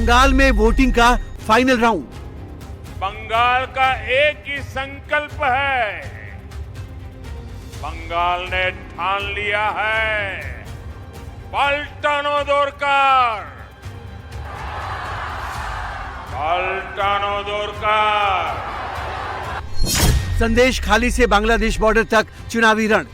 बंगाल में वोटिंग का final round. Bengal का एक ही संकल्प है, बंगाल ने ठान लिया है, पलटानो दोरकार, पलटानो दोरकार। संदेश खाली से बांग्लादेश बॉर्डर तक चुनावी रण।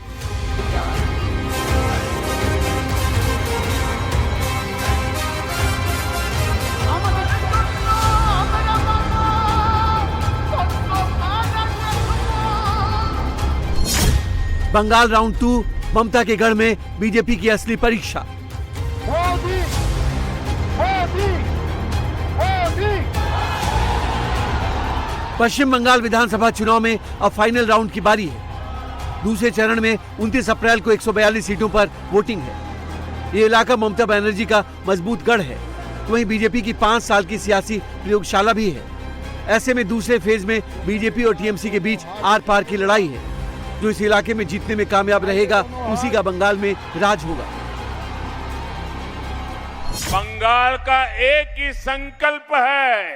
बंगाल राउंड 2, ममता के गढ़ में बीजेपी की असली परीक्षा। पश्चिम बंगाल विधानसभा चुनाव में अब फाइनल राउंड की बारी है। दूसरे चरण में 29 अप्रैल को 142 सीटों पर वोटिंग है। ये इलाका ममता बनर्जी का मजबूत गढ़ है, वहीं बीजेपी की 5 साल की सियासी प्रयोगशाला भी है। ऐसे में दूसरे फेज में बीजेपी और टीएमसी के बीच आर पार की लड़ाई है। जो इस इलाके में जीतने में कामयाब रहेगा, उसी का बंगाल में राज होगा। बंगाल का एक ही संकल्प है,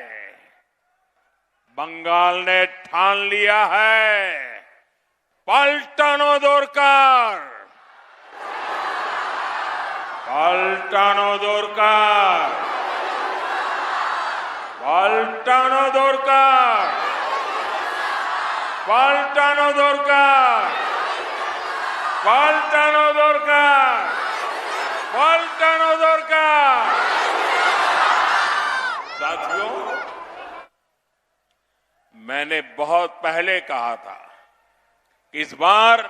बंगाल ने ठान लिया है, पलटानो दोरकार, पलटानो दोरकार, पलटानो दोरकार, पलटानो दोरकार, पलटानो दोरकार, पलटानो दोरकार। साथियों, मैंने बहुत पहले कहा था कि इस बार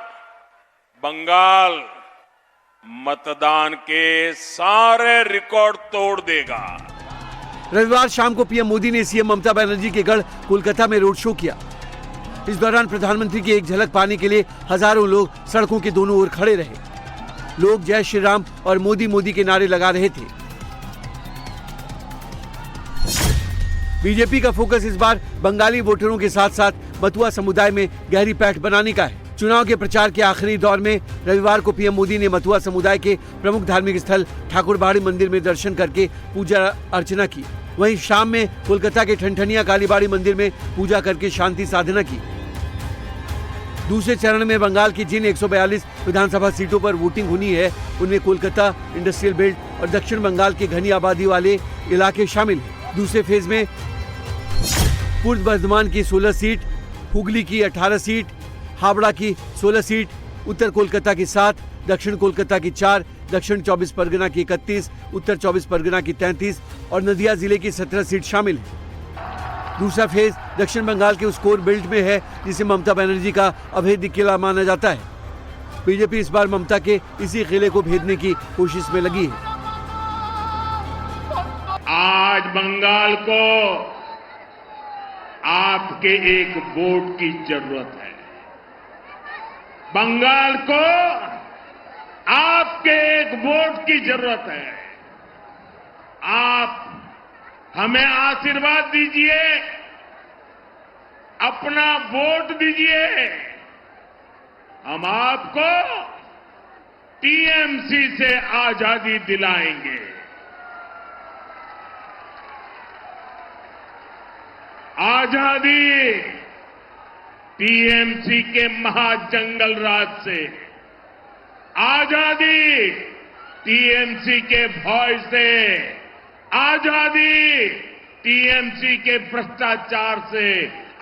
बंगाल मतदान के सारे रिकॉर्ड तोड़ देगा। रविवार शाम को पीएम मोदी ने सीएम ममता बनर्जी के गढ़ कोलकाता में रोड शो किया। इस दौरान प्रधानमंत्री की एक झलक पाने के लिए हजारों लोग सड़कों के दोनों ओर खड़े रहे। लोग जय श्री राम और मोदी मोदी के नारे लगा रहे थे। बीजेपी का फोकस इस बार बंगाली वोटरों के साथ साथ मतुआ समुदाय में गहरी पैठ बनाने का है। चुनाव के प्रचार के आखिरी दौर में रविवार को पीएम मोदी ने मतुआ समुदाय के प्रमुख धार्मिक स्थल ठाकुरबाड़ी मंदिर में दर्शन करके पूजा अर्चना की। वहीं शाम में कोलकाता के ठनठनिया कालीबाड़ी मंदिर में पूजा करके शांति साधना की। दूसरे चरण में बंगाल की जिन 142 विधानसभा सीटों पर वोटिंग होनी है, उनमें कोलकाता, इंडस्ट्रियल बेल्ट और दक्षिण बंगाल के घनी आबादी वाले इलाके शामिल हैं। दूसरे फेज में पूर्व बर्धमान की 16 सीट, हुगली की 18 सीट, हावड़ा की 16 सीट, उत्तर कोलकाता की 7, दक्षिण कोलकाता की 4, दक्षिण 24 परगना की 31, उत्तर 24 परगना की 33 और नदिया जिले की 17 सीट शामिल है। दूसरा फेज दक्षिण बंगाल के उस कोर बेल्ट में है जिसे ममता बनर्जी का अभेद्य किला माना जाता है। बीजेपी इस बार ममता के इसी किले को भेदने की कोशिश में लगी है। आज बंगाल को आपके एक वोट की जरूरत है। बंगाल को आपके एक वोट की जरूरत है। आप हमें आशीर्वाद दीजिए, अपना वोट दीजिए। हम आपको टीएमसी से आजादी दिलाएंगे। आजादी टीएमसी के महाजंगल राज से, आजादी टीएमसी के भय से, आजादी टीएमसी के भ्रष्टाचार से,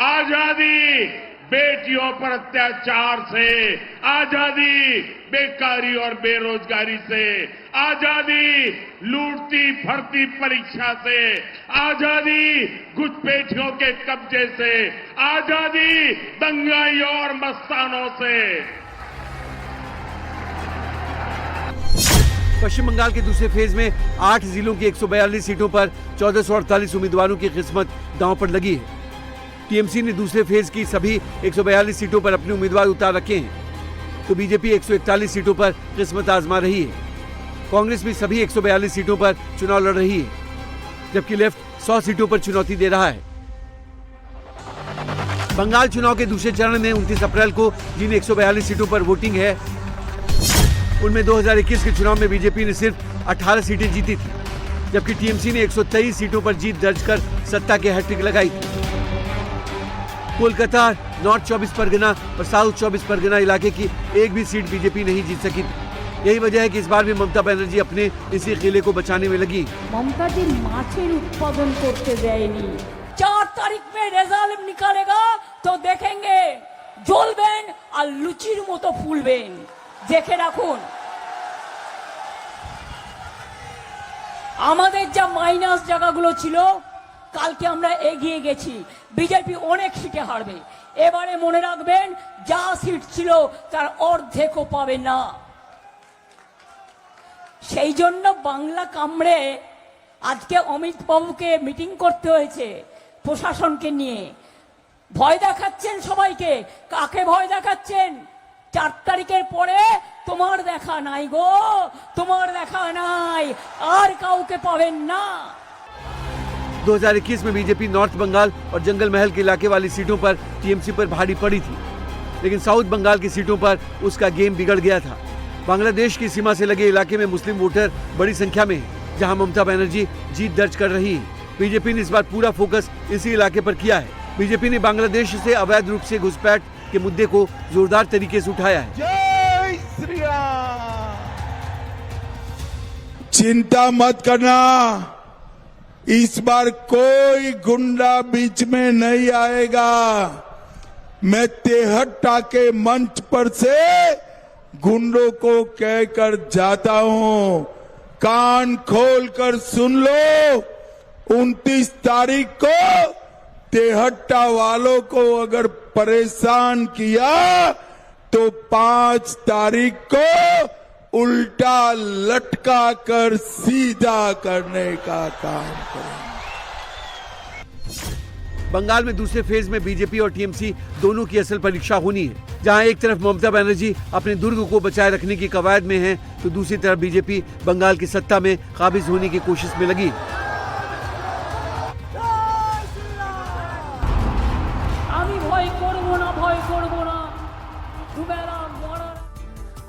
आजादी बेटियों पर अत्याचार से, आजादी बेकारी और बेरोजगारी से, आजादी लूटती भर्ती परीक्षा से, आजादी घुसपैठियों के कब्जे से, आजादी दंगाइयों और मस्तानों से। पश्चिम बंगाल के दूसरे फेज में 8 जिलों की 142 सीटों पर 1448 उम्मीदवारों की किस्मत दांव पर लगी है। टीएमसी ने दूसरे फेज की सभी 142 सीटों पर अपने उम्मीदवार उतार रखे हैं, तो बीजेपी 141 सीटों पर किस्मत आजमा रही है। कांग्रेस भी सभी 142 सीटों पर चुनाव लड़ रही है, जबकि लेफ्ट 100 सीटों पर चुनौती दे रहा है। बंगाल चुनाव के दूसरे चरण में 29 अप्रैल को जिन 142 सीटों पर वोटिंग है, उनमें 2021 के चुनाव में बीजेपी ने सिर्फ 18 सीटें जीती थी। जबकि टीएमसी ने 123 सीटों पर जीत दर्ज कर सत्ता के हैट्रिक लगाई थी। कोलकाता, नॉर्थ 24 परगना और साउथ 24 परगना इलाके की एक भी सीट बीजेपी नहीं जीत सकी थी। यही वजह है कि इस बार भी ममता बनर्जी अपने इसी किले को बचाने में लगी। ममता जी माछेर उत्पादन करते देयनी। 4 तारीख में रिजल्ट निकालेगा तो देखेंगे জ্বলবেন আর লুচির মতো ফুলবেন, দেখে রাখুন। আমাদের যা মাইনাস জায়গাগুলো ছিল কালকে আমরা এগিয়ে গেছি। বিজেপি অনেক সিটে হারবে। এবারে মনে রাখবেন যা সিট ছিল তার অর্ধেকও পাবে না। সেই জন্য বাংলা কামড়ে আজকে অমিত বাবুকে মিটিং করতে হয়েছে প্রশাসনকে নিয়ে। ভয় দেখাচ্ছেন সবাইকে। কাকে ভয় দেখাচ্ছেন? 4 তারিখের পরে তোমার দেখা নাই গো, তোমার দেখা নাই, আর কাউকে পাবেন না। 2021 में बीजेपी नॉर्थ बंगाल और जंगल महल के इलाके वाली सीटों पर टीएमसी पर भारी पड़ी थी, लेकिन साउथ बंगाल की सीटों पर उसका गेम बिगड़ गया था। बांग्लादेश की सीमा से लगे इलाके में मुस्लिम वोटर बड़ी संख्या में है, जहां ममता बनर्जी जीत दर्ज कर रही है। बीजेपी ने इस बार पूरा फोकस इसी इलाके पर किया है। बीजेपी ने बांग्लादेश से अवैध रूप से घुसपैठ के मुद्दे को जोरदार तरीके से उठाया है। जय श्री राम। चिंता मत करना, इस बार कोई गुंडा बीच में नहीं आएगा। मैं तेहट्टा के मंच पर से गुंडों को कहकर जाता हूं, कान खोलकर सुन लो। 29 तारीख को तेहट्टा वालों को अगर परेशान किया तो 5 तारीख को उल्टा लटका कर सीधा करने का काम करेंगे। बंगाल में दूसरे फेज में बीजेपी और टीएमसी दोनों की असल परीक्षा होनी है, जहां एक तरफ ममता बनर्जी अपने दुर्ग को बचाए रखने की कवायद में है, तो दूसरी तरफ बीजेपी बंगाल की सत्ता में काबिज होने की कोशिश में लगी।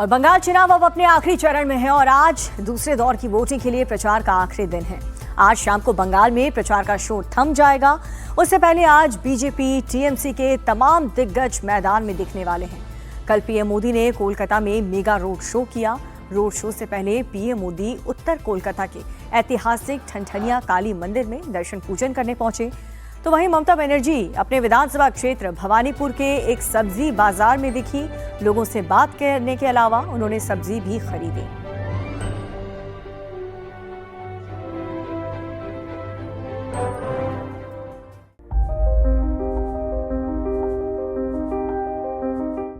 और बंगाल चुनाव अब अपने आखिरी चरण में है और आज दूसरे दौर की वोटिंग के लिए प्रचार का आखिरी दिन है। आज शाम को बंगाल में प्रचार का शोर थम जाएगा। उससे पहले आज बीजेपी, टीएमसी के तमाम दिग्गज मैदान में दिखने वाले हैं। कल पीएम मोदी ने कोलकाता में मेगा रोड शो किया। रोड शो से पहले पीएम मोदी उत्तर कोलकाता के ऐतिहासिक ठनठनिया काली मंदिर में दर्शन पूजन करने पहुंचे। तो वहीं ममता बनर्जी अपने विधानसभा क्षेत्र भवानीपुर के एक सब्जी बाजार में दिखी। लोगों से बात करने के अलावा उन्होंने सब्जी भी खरीदी।